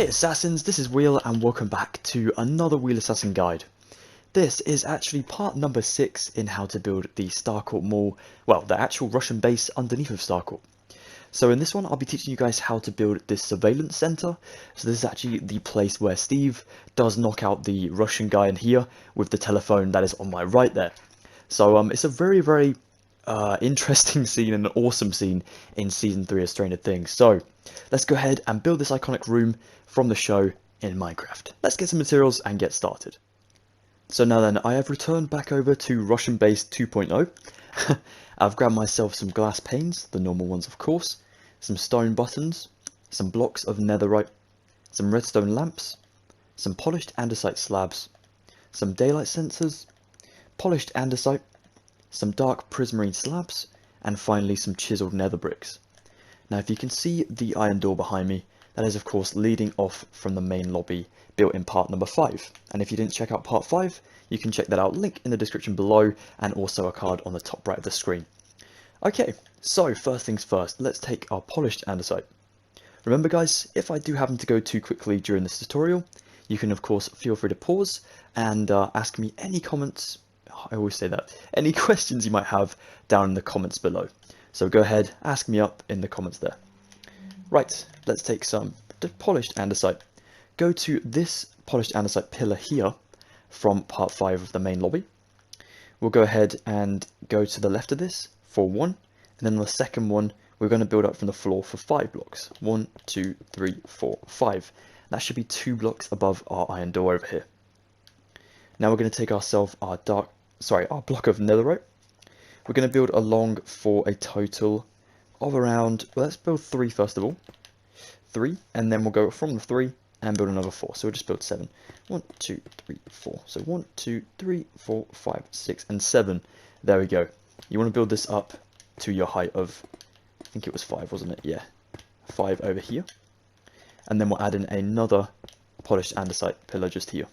Hey Assassins, this is Wheel and welcome back to another Wheel Assassin guide. This is actually part number 6 in how to build the Starcourt Mall, well, the actual Russian base underneath of Starcourt. So in this one I'll be teaching you guys how to build this surveillance center. So this is actually the place where Steve does knock out the Russian guy in here with the telephone that is on my right there. So it's a very interesting scene and an awesome scene in Season 3 of Stranger Things. So let's go ahead and build this iconic room from the show in Minecraft. Let's get some materials and get started. So now then, I have returned back over to Russian Base 2.0. I've grabbed myself some glass panes, the normal ones of course, some stone buttons, some blocks of netherite, some redstone lamps, some polished andesite slabs, some daylight sensors, polished andesite, some dark prismarine slabs, and finally some chiseled nether bricks. Now if you can see the iron door behind me, that is of course leading off from the main lobby built in part number 5. And if you didn't check out part 5, you can check that out, link in the description below, and also a card on the top right of the screen. Okay, so first things first, let's take our polished andesite. Remember guys, if I do happen to go too quickly during this tutorial, you can of course feel free to pause and ask me any comments. I always say that. Any questions you might have down in the comments below. So go ahead, ask me up in the comments there. Right, let's take some polished andesite. Go to this polished andesite pillar here from part 5 of the main lobby. We'll go ahead and go to the left of this for 1, and then on the second one we're going to build up from the floor for 5 blocks. 1, 2, 3, 4, 5. That should be 2 blocks above our iron door over here. Now we're going to take ourselves our block of netherite. We're going to build along for a total of around, well, let's build 3 first of all. 3, and then we'll go from the 3 and build another 4. So we'll just build 7. 1, 2, 3, 4. So 1, 2, 3, 4, 5, 6, and 7. There we go. You want to build this up to your height of, I think it was 5, wasn't it? Yeah, 5 over here. And then we'll add in another polished andesite pillar just here.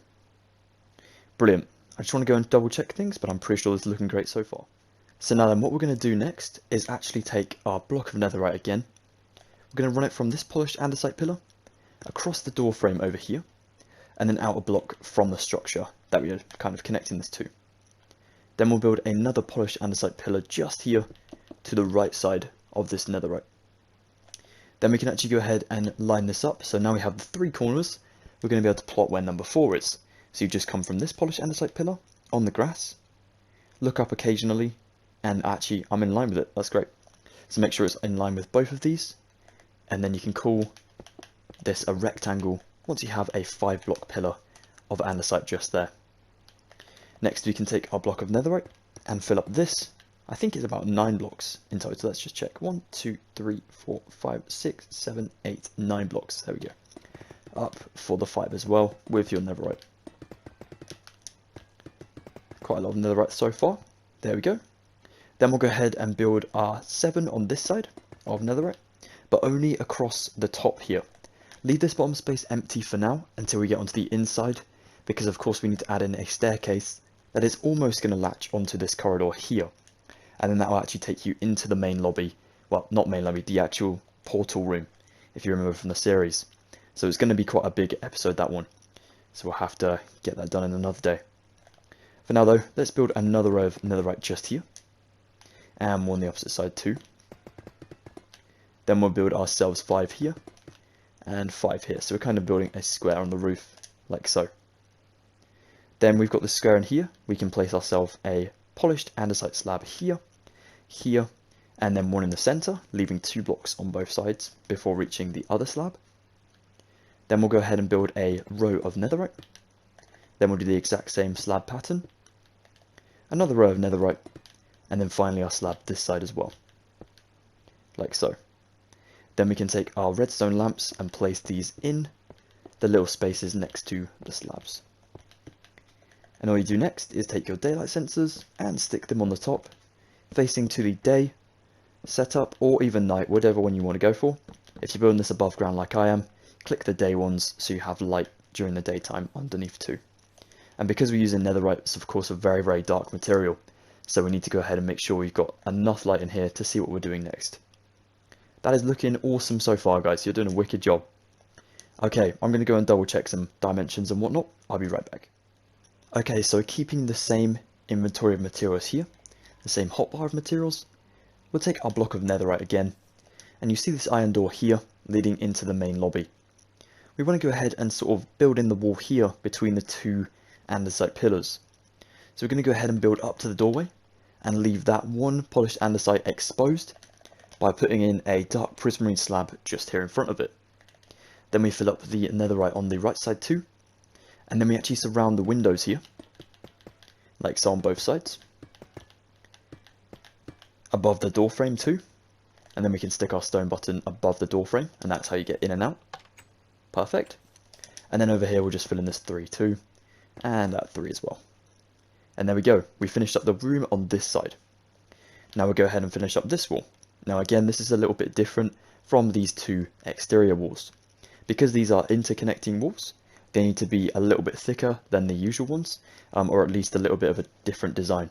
Brilliant. I just want to go and double check things, but I'm pretty sure this is looking great so far. So now then, what we're going to do next is actually take our block of netherite again. We're going to run it from this polished andesite pillar across the door frame over here, and then out a block from the structure that we are kind of connecting this to. Then we'll build another polished andesite pillar just here to the right side of this netherite. Then we can actually go ahead and line this up. So now we have the 3 corners. We're going to be able to plot where number 4 is. So you just come from this polished andesite pillar on the grass, look up occasionally, and actually I'm in line with it. That's great. So make sure it's in line with both of these, and then you can call this a rectangle once you have a 5 block pillar of andesite just there. Next we can take our block of netherite and fill up this. I think it's about 9 blocks in total. Let's just check. 1, 2, 3, 4, 5, 6, 7, 8, 9 blocks. There we go. Up for the 5 as well with your netherite. Quite a lot of netherite so far. There we go. Then we'll go ahead and build our 7 on this side of netherite, but only across the top here. Leave this bottom space empty for now until we get onto the inside, because of course we need to add in a staircase that is almost going to latch onto this corridor here, and then that will actually take you into the main lobby. Well, not main lobby, the actual portal room, if you remember from the series. So it's going to be quite a big episode, that one, so we'll have to get that done in another day. For now though, let's build another row of netherite just here, and one on the opposite side too. Then we'll build ourselves 5 here, and 5 here, so we're kind of building a square on the roof, like so. Then we've got the square in here, we can place ourselves a polished andesite slab here, here, and then one in the center, leaving 2 blocks on both sides before reaching the other slab. Then we'll go ahead and build a row of netherite. Then we'll do the exact same slab pattern, another row of netherite, and then finally our slab this side as well, like so. Then we can take our redstone lamps and place these in the little spaces next to the slabs. And all you do next is take your daylight sensors and stick them on the top, facing to the day setup, or even night, whatever one you want to go for. If you're building this above ground like I am, click the day ones so you have light during the daytime underneath too. And because we're using netherite, it's of course a very dark material, so we need to go ahead and make sure we've got enough light in here to see what we're doing next. That is looking awesome so far, guys. You're doing a wicked job. Okay, I'm going to go and double check some dimensions and whatnot. I'll be right back. Okay, so keeping the same inventory of materials here, the same hotbar of materials, we'll take our block of netherite again, and you see this iron door here leading into the main lobby. We want to go ahead and sort of build in the wall here between the two andesite pillars. So we're going to go ahead and build up to the doorway and leave that one polished andesite exposed by putting in a dark prismarine slab just here in front of it. Then we fill up the netherite on the right side too, and then we actually surround the windows here, like so on both sides, above the door frame too, and then we can stick our stone button above the door frame, and that's how you get in and out. Perfect. And then over here we'll just fill in this 3 too, and that 3 as well. And there we go, we finished up the room on this side. Now we'll go ahead and finish up this wall. Now again, this is a little bit different from these two exterior walls. Because these are interconnecting walls, they need to be a little bit thicker than the usual ones, or at least a little bit of a different design.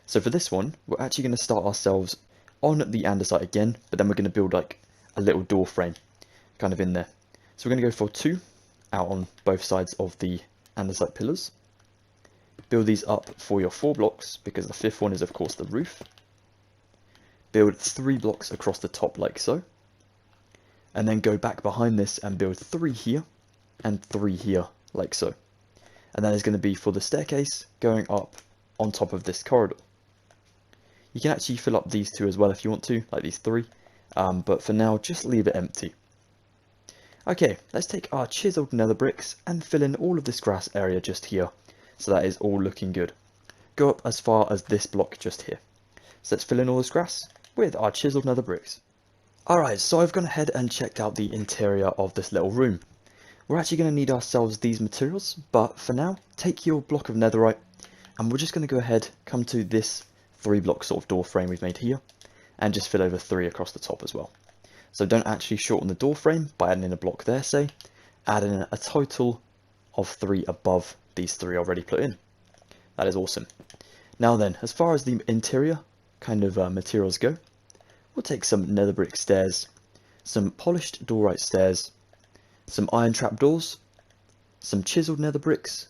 So for this one, we're actually going to start ourselves on the andesite again, but then we're going to build like a little door frame kind of in there. So we're going to go for 2 out on both sides of the andesite pillars. Build these up for your 4 blocks, because the 5th one is of course the roof. Build 3 blocks across the top like so. And then go back behind this and build 3 here and 3 here like so. And that is going to be for the staircase going up on top of this corridor. You can actually fill up these 2 as well if you want to, like these 3, but for now just leave it empty. Okay, let's take our chiseled nether bricks and fill in all of this grass area just here, so that is all looking good. Go up as far as this block just here. So let's fill in all this grass with our chiseled nether bricks. Alright, so I've gone ahead and checked out the interior of this little room. We're actually going to need ourselves these materials, but for now, take your block of netherite, and we're just going to go ahead, come to this 3 block sort of door frame we've made here, and just fill over 3 across the top as well. So don't actually shorten the door frame by adding in a block there, say, add in a total of 3 above these 3 already put in. That is awesome. Now then, as far as the interior kind of materials go, we'll take some nether brick stairs, some polished doorite stairs, some iron trapdoors, some chiseled nether bricks,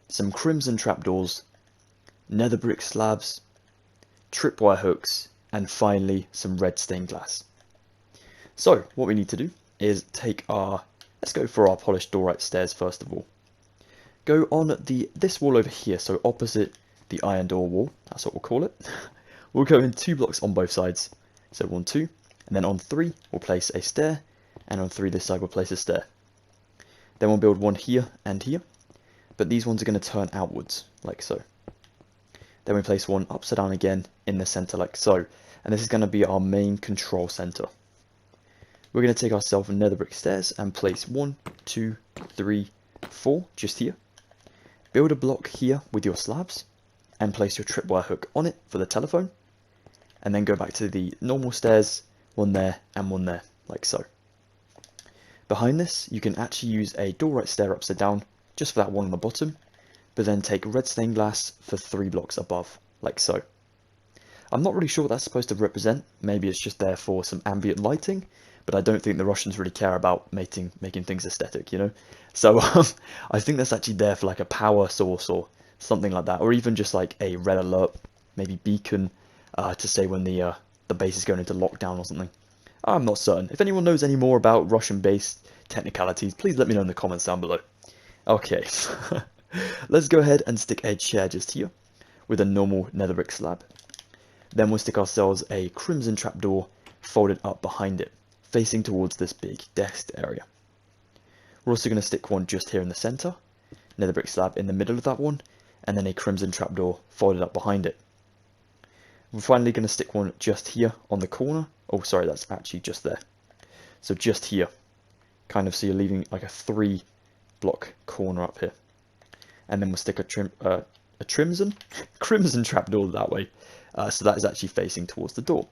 some crimson trapdoors, nether brick slabs, tripwire hooks, and finally some red stained glass. So what we need to do is take our, let's go for our polished doorite stairs first of all. Go on this wall over here, so opposite the iron door wall, that's what we'll call it. We'll go in 2 blocks on both sides. So 1, 2, and then on 3 we'll place a stair, and on 3 this side we'll place a stair. Then we'll build 1 here and here, but these ones are going to turn outwards, like so. Then we place 1 upside down again in the center like so, and this is going to be our main control center. We're going to take ourselves nether brick stairs and place 1, 2, 3, 4 just here. Build a block here with your slabs, and place your tripwire hook on it for the telephone. And then go back to the normal stairs, 1 there and 1 there, like so. Behind this, you can actually use a doorite stair upside down, just for that one on the bottom, but then take red stained glass for 3 blocks above, like so. I'm not really sure what that's supposed to represent, maybe it's just there for some ambient lighting, but I don't think the Russians really care about making things aesthetic, you know? So I think that's actually there for like a power source or something like that, or even just like a red alert, maybe beacon, to say when the base is going into lockdown or something. I'm not certain. If anyone knows any more about Russian-based technicalities, please let me know in the comments down below. Okay, let's go ahead and stick a chair just here with a normal nether brick slab. Then we'll stick ourselves a crimson trapdoor folded up behind it, facing towards this big desk area. We're also going to stick 1 just here in the center, nether brick slab in the middle of that one, and then a crimson trapdoor folded up behind it. We're finally going to stick 1 just here on the corner. Oh, sorry, that's actually just there. So just here, kind of, so you're leaving like a 3 block corner up here. And then we'll stick a crimson trapdoor that way. So that is actually facing towards the door.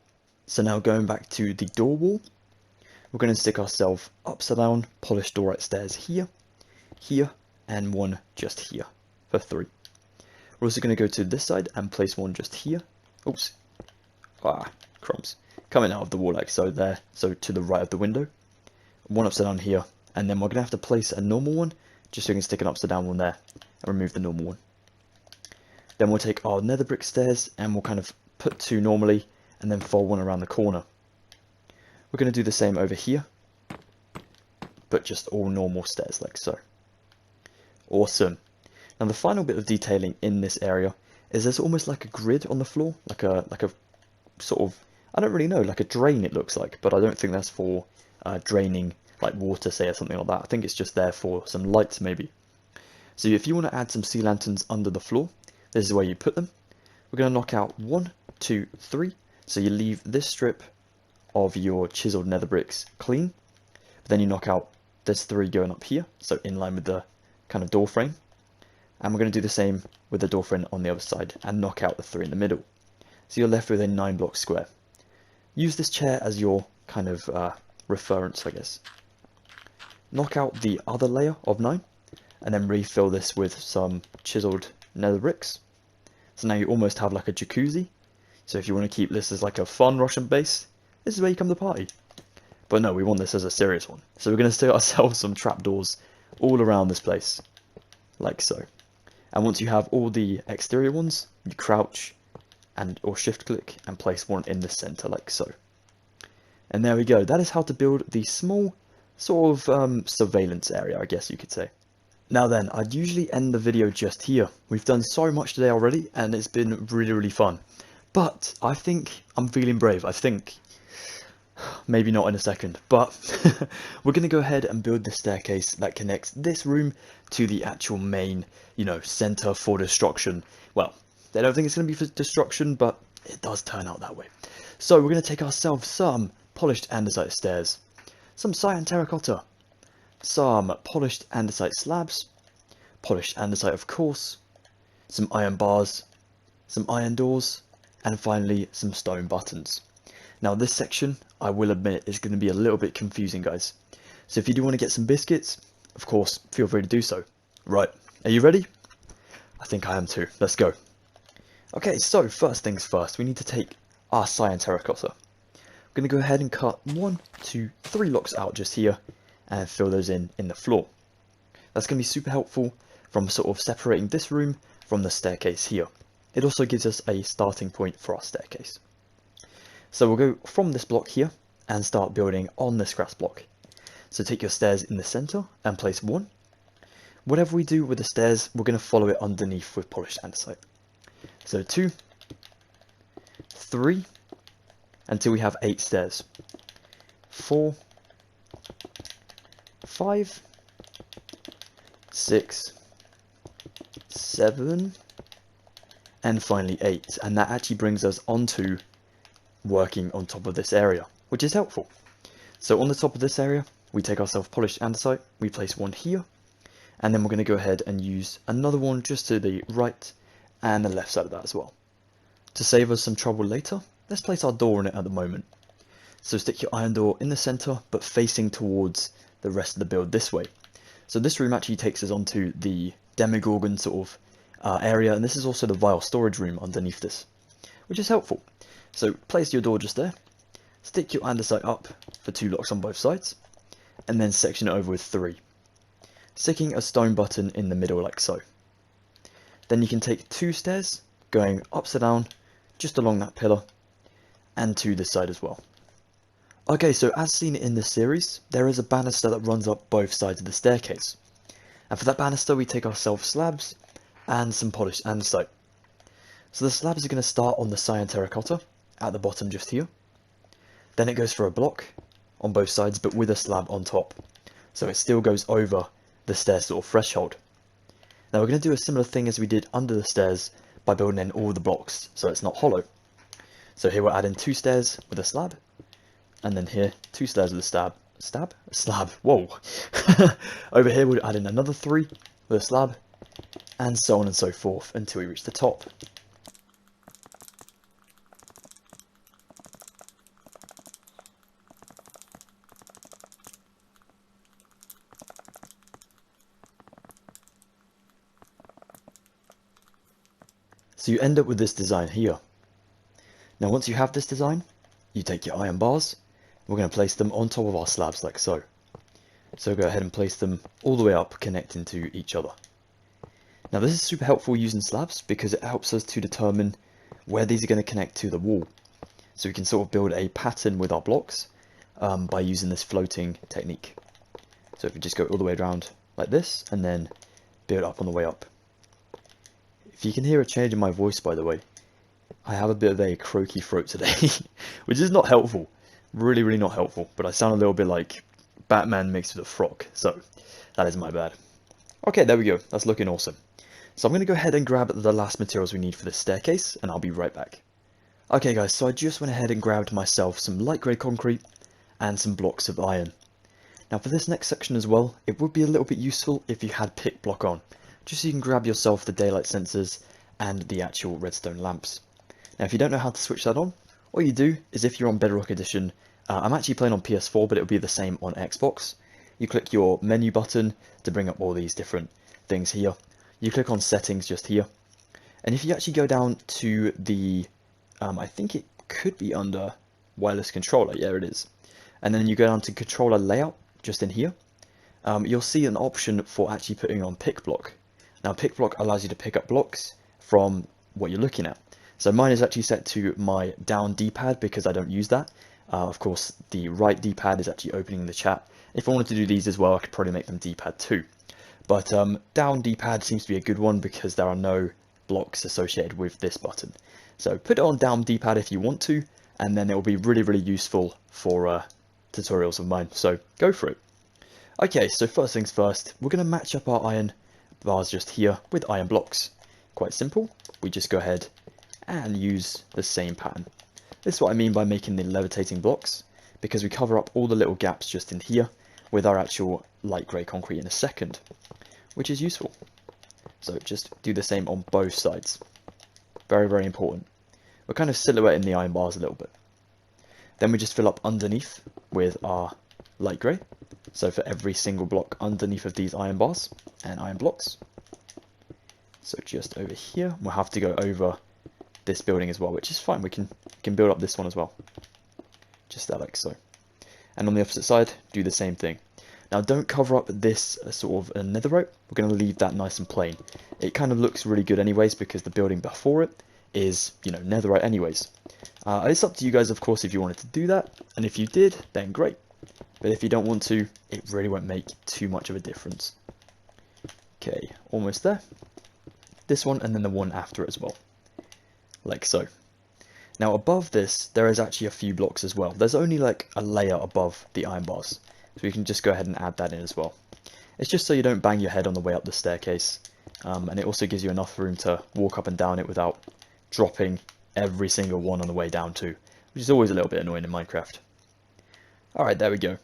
So now going back to the door wall, we're going to stick ourselves upside down polished doorite stairs here, here, and 1 just here for 3. We're also going to go to this side and place 1 just here. Oops. Crumbs. Coming out of the wall like so there, so to the right of the window. 1 upside down here, And then we're going to have to place a normal one, just so we can stick an upside down one there, and remove the normal one. Then we'll take our nether brick stairs, and we'll kind of put 2 normally, and then fold one around the corner. We're going to do the same over here, but just all normal stairs like so. Awesome. Now the final bit of detailing in this area is there's almost like a grid on the floor, like a sort of, I don't really know, like a drain it looks like, but I don't think that's for draining like water, say, or something like that. I think it's just there for some lights maybe. So if you want to add some sea lanterns under the floor, this is where you put them. We're going to knock out 1, 2, 3. So you leave this strip of your chiseled nether bricks clean, but then you knock out, there's 3 going up here, so in line with the kind of door frame. And we're going to do the same with the door frame on the other side and knock out the 3 in the middle. So you're left with a 9-block square. Use this chair as your kind of reference, I guess. Knock out the other layer of 9 and then refill this with some chiseled nether bricks. So now you almost have like a jacuzzi. So if you want to keep this as like a fun Russian base, this is where you come to party. But no, we want this as a serious one. So we're going to stick ourselves some trapdoors all around this place, like so. And once you have all the exterior ones, you crouch and or shift click and place one in the center like so. And there we go. That is how to build the small sort of surveillance area, I guess you could say. Now then, I'd usually end the video just here. We've done so much today already and it's been really fun. But I think I'm feeling brave. I think, maybe not in a second, but we're going to go ahead and build the staircase that connects this room to the actual main, you know, center for destruction. Well, I don't think it's going to be for destruction, but it does turn out that way. So we're going to take ourselves some polished andesite stairs, some cyan terracotta, some polished andesite slabs, polished andesite of course, some iron bars, some iron doors, and finally some stone buttons. Now this section, I will admit, is going to be a little bit confusing, guys. So if you do want to get some biscuits, of course, feel free to do so. Right, are you ready? I think I am too. Let's go. Okay, so first things first, we need to take our cyan terracotta. I'm going to go ahead and cut 1, 2, 3 blocks out just here and fill those in the floor. That's going to be super helpful from sort of separating this room from the staircase here. It also gives us a starting point for our staircase. So we'll go from this block here and start building on this grass block. So take your stairs in the center and place 1. Whatever we do with the stairs, we're going to follow it underneath with polished andesite. So 2, 3, until we have 8 stairs. 4, 5, 6, 7, and finally 8. And that actually brings us onto working on top of this area, which is helpful. So on the top of this area, we take ourselves polished andesite, we place 1 here, and then we're going to go ahead and use another one just to the right and the left side of that as well. To save us some trouble later, let's place our door in it at the moment. So stick your iron door in the center, but facing towards the rest of the build this way. So this room actually takes us onto the demigorgon sort of area, and this is also the vial storage room underneath this, which is helpful. So place your door just there, stick your andesite up for 2 blocks on both sides, and then section it over with 3, sticking a stone button in the middle like so. Then you can take 2 stairs going upside down just along that pillar and to this side as well. Okay, so as seen in this series, there is a banister that runs up both sides of the staircase. And for that banister we take ourselves slabs and some polished andesite. So the slabs are going to start on the cyan terracotta at the bottom just here. Then it goes for a block on both sides but with a slab on top. So it still goes over the stair sort of threshold. Now we're going to do a similar thing as we did under the stairs by building in all the blocks so it's not hollow. So here we're adding 2 stairs with a slab, and then here 2 stairs with a slab, whoa. Over here we'll add in another 3 with a slab, and so on and so forth until we reach the top. So you end up with this design here. Now once you have this design, you take your iron bars, we're going to place them on top of our slabs like so. So go ahead and place them all the way up, connecting to each other. Now this is super helpful using slabs because it helps us to determine where these are going to connect to the wall. So we can sort of build a pattern with our blocks by using this floating technique. So if we just go all the way around like this and then build up on the way up. If you can hear a change in my voice, by the way, I have a bit of a croaky throat today, which is not helpful. Really, really not helpful. But I sound a little bit like Batman mixed with a frog, so that is my bad. Okay, there we go. That's looking awesome. So I'm going to go ahead and grab the last materials we need for this staircase, and I'll be right back. Okay guys, so I just went ahead and grabbed myself some light grey concrete and some blocks of iron. Now for this next section as well, it would be a little bit useful if you had pick block on, just so you can grab yourself the daylight sensors and the actual redstone lamps. Now if you don't know how to switch that on, all you do is if you're on Bedrock Edition, I'm actually playing on PS4 but it'll be the same on Xbox. You click your menu button to bring up all these different things here. You click on settings just here, and if you actually go down to the, I think it could be under wireless controller, yeah it is, and then you go down to controller layout just in here, you'll see an option for actually putting on pick block. Now pick block allows you to pick up blocks from what you're looking at. So mine is actually set to my down D-pad because I don't use that. Of course the right D-pad is actually opening the chat. If I wanted to do these as well, I could probably make them D-pad too. But down D-pad seems to be a good one because there are no blocks associated with this button. So put it on down D-pad if you want to, and then it will be really, really useful for tutorials of mine. So go for it. Okay, so first things first, we're going to match up our iron bars just here with iron blocks. Quite simple. We just go ahead and use the same pattern. This is what I mean by making the levitating blocks, because we cover up all the little gaps just in here with our actual light grey concrete in a second, which is useful. So just do the same on both sides. Very, very important. We're kind of silhouetting the iron bars a little bit. Then we just fill up underneath with our light grey. So for every single block underneath of these iron bars and iron blocks. So just over here, we'll have to go over this building as well, which is fine. We can build up this one as well. Just that like so. And on the opposite side, do the same thing. Now don't cover up this sort of netherite. We're going to leave that nice and plain. It kind of looks really good anyways because the building before it is, you know, netherite anyways. It's up to you guys, of course, if you wanted to do that. And if you did, then great. But if you don't want to, it really won't make too much of a difference. Okay, almost there. This one and then the one after it as well. Like so. Now above this, there is actually a few blocks as well. There's only like a layer above the iron bars. So you can just go ahead and add that in as well. It's just so you don't bang your head on the way up the staircase. And it also gives you enough room to walk up and down it without dropping every single one on the way down too. Which is always a little bit annoying in Minecraft. Alright, there we go.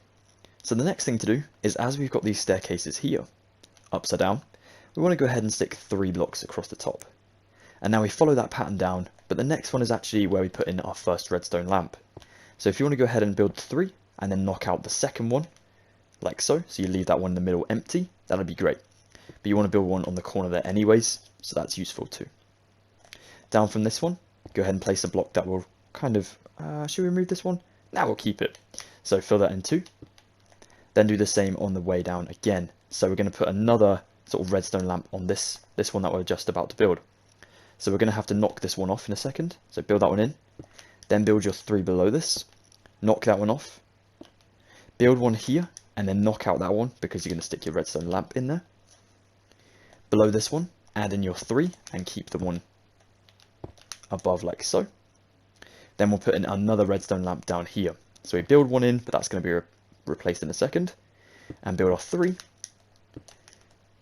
So the next thing to do is, as we've got these staircases here, upside down, we want to go ahead and stick 3 blocks across the top. And now we follow that pattern down, but the next one is actually where we put in our first redstone lamp. So if you want to go ahead and build 3, and then knock out the second one, like so, so you leave that one in the middle empty, that'll be great. But you want to build one on the corner there anyways, so that's useful too. Down from this one, go ahead and place a block that will kind of, should we remove this one? Now we'll keep it. So fill that in 2. Then do the same on the way down again. So we're going to put another sort of redstone lamp on this one that we're just about to build. So we're going to have to knock this one off in a second. So build that one in. Then build your 3 below this. Knock that one off. Build one here. And then knock out that one because you're going to stick your redstone lamp in there. Below this one, add in your 3 and keep the one above like so. Then we'll put in another redstone lamp down here. So we build one in, but that's going to be replaced in a second. And build our 3.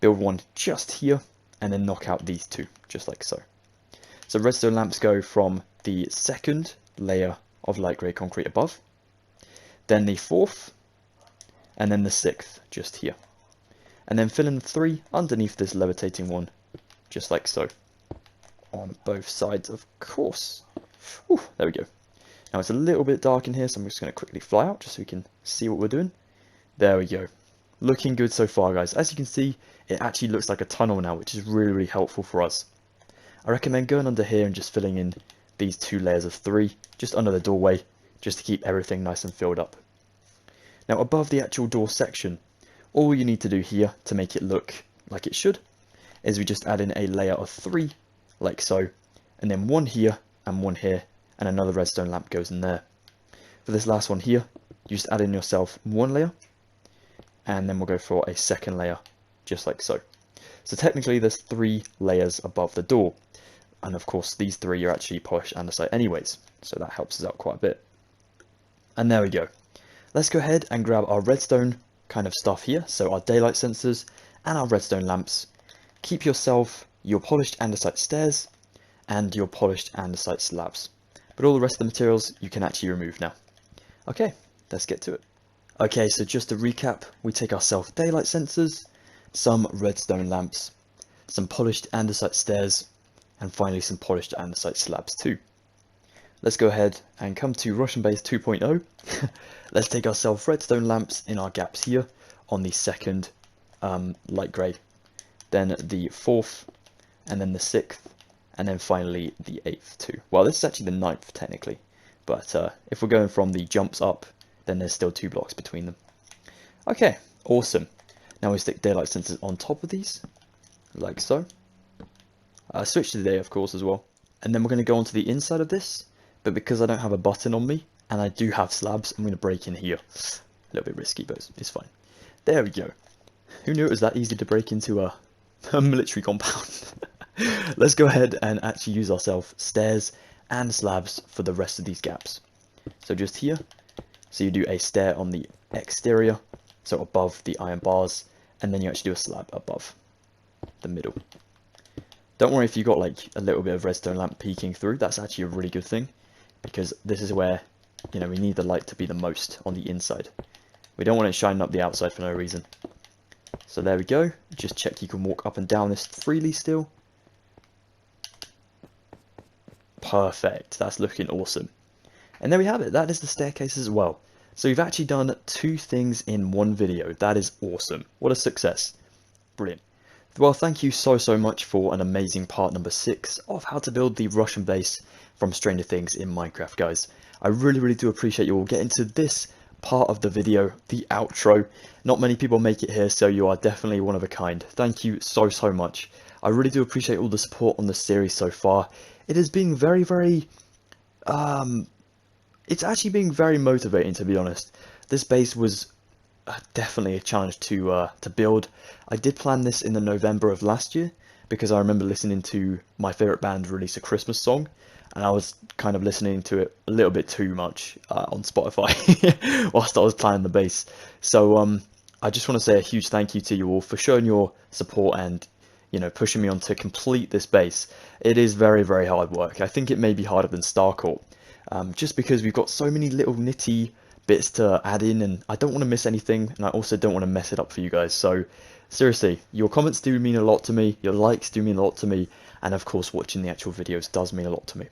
Build one just here. And then knock out these 2, just like so. So redstone lamps go from the second layer of light grey concrete above. Then the 4th. And then the 6th, just here. And then fill in the 3 underneath this levitating one, just like so. On both sides, of course. Whew, there we go. Now it's a little bit dark in here, so I'm just going to quickly fly out, just so we can see what we're doing. There we go. Looking good so far, guys. As you can see, it actually looks like a tunnel now, which is really, really helpful for us. I recommend going under here and just filling in these 2 layers of 3, just under the doorway, just to keep everything nice and filled up. Now above the actual door section, All you need to do here to make it look like it should is we just add in a layer of 3, like so, and then one here and one here, and another redstone lamp goes in there. For this last one here, you just add in yourself one layer, and then we'll go for a second layer, just like so. So technically there's 3 layers above the door, and of course these 3 are actually polished andesite anyways, so that helps us out quite a bit. And there we go. Let's go ahead and grab our redstone kind of stuff here, so our daylight sensors and our redstone lamps. Keep yourself your polished andesite stairs and your polished andesite slabs, but all the rest of the materials you can actually remove now. Okay, let's get to it. Okay, so just to recap, we take ourselves daylight sensors, some redstone lamps, some polished andesite stairs, and finally some polished andesite slabs too. Let's go ahead and come to Russian Base 2.0. Let's take ourselves redstone lamps in our gaps here on the second light grey, then the 4th, and then the 6th, and then finally the 8th too. Well, this is actually the 9th technically, but if we're going from the jumps up, then there's still 2 blocks between them. Okay, awesome. Now we stick daylight sensors on top of these, like so. Switch to the day, of course, as well. And then we're going to go onto the inside of this, but because I don't have a button on me, and I do have slabs, I'm going to break in here. A little bit risky, but it's fine. There we go. Who knew it was that easy to break into a military compound? Let's go ahead and actually use ourselves stairs and slabs for the rest of these gaps. So just here, so you do a stair on the exterior, so above the iron bars, and then you actually do a slab above the middle. Don't worry if you got like a little bit of redstone lamp peeking through, that's actually a really good thing, because this is where, you know, we need the light to be the most on the inside. We don't want it shining up the outside for no reason. So there we go, just check you can walk up and down this freely still. Perfect, that's looking awesome. And there we have it, that is the staircase as well. So we've actually done 2 things in one video, that is awesome. What a success, brilliant. Well, thank you so much for an amazing part number 6 of how to build the Russian base from Stranger Things in Minecraft, guys. I really do appreciate you all getting to this part of the video, the outro. Not many people make it here, so you are definitely one of a kind. Thank you so much. I really do appreciate all the support on the series so far. It has been very it's actually been very motivating, to be honest. This base was definitely a challenge to build. I did plan this in the November of last year because I remember listening to my favourite band release a Christmas song, and I was kind of listening to it a little bit too much on Spotify whilst I was planning the base. So I just want to say a huge thank you to you all for showing your support and, you know, pushing me on to complete this base. It is very hard work. I think it may be harder than Starcourt, just because we've got so many little nitty bits to add in, and I don't want to miss anything, and I also don't want to mess it up for you guys. So seriously, your comments do mean a lot to me, your likes do mean a lot to me, and of course watching the actual videos does mean a lot to me.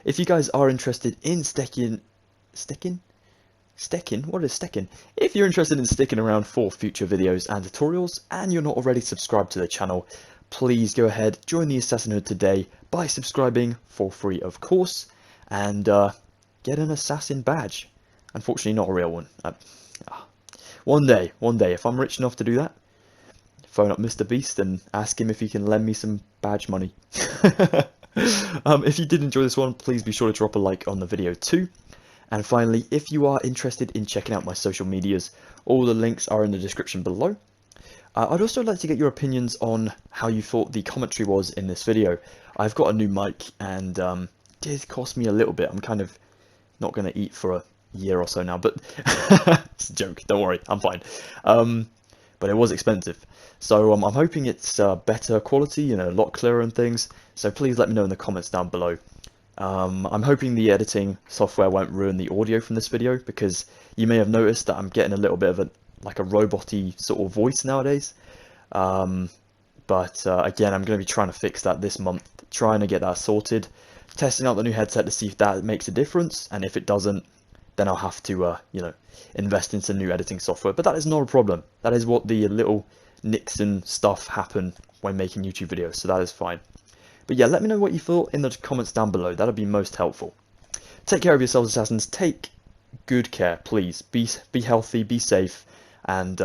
If you guys are interested in sticking? What is sticking? If you're interested in sticking around for future videos and tutorials, and you're not already subscribed to the channel, please go ahead, join the Assassinhood today by subscribing for free, of course, and get an assassin badge. Unfortunately, not a real one. One day, if I'm rich enough to do that, phone up Mr. Beast and ask him if he can lend me some badge money. If you did enjoy this one, please be sure to drop a like on the video too. And finally, if you are interested in checking out my social medias, all the links are in the description below. I'd also like to get your opinions on how you thought the commentary was in this video. I've got a new mic, and it did cost me a little bit. I'm kind of not going to eat for a year or so now, but it's a joke, don't worry, I'm fine. But it was expensive, so I'm hoping it's better quality, you know, a lot clearer and things, so please let me know in the comments down below. I'm hoping the editing software won't ruin the audio from this video, because you may have noticed that I'm getting a little bit of a robot-y sort of voice nowadays. But again, I'm going to be trying to fix that this month, trying to get that sorted, testing out the new headset to see if that makes a difference, and if it doesn't, then I'll have to, you know, invest in some new editing software. But that is not a problem. That is what the little nicks and stuff happen when making YouTube videos, so that is fine. But yeah, let me know what you thought in the comments down below. That'll be most helpful. Take care of yourselves, Assassins. Take good care, please. Be healthy, be safe, and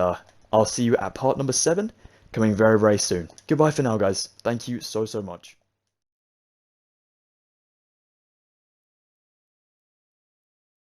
I'll see you at part number 7, coming very, very soon. Goodbye for now, guys. Thank you so, so much.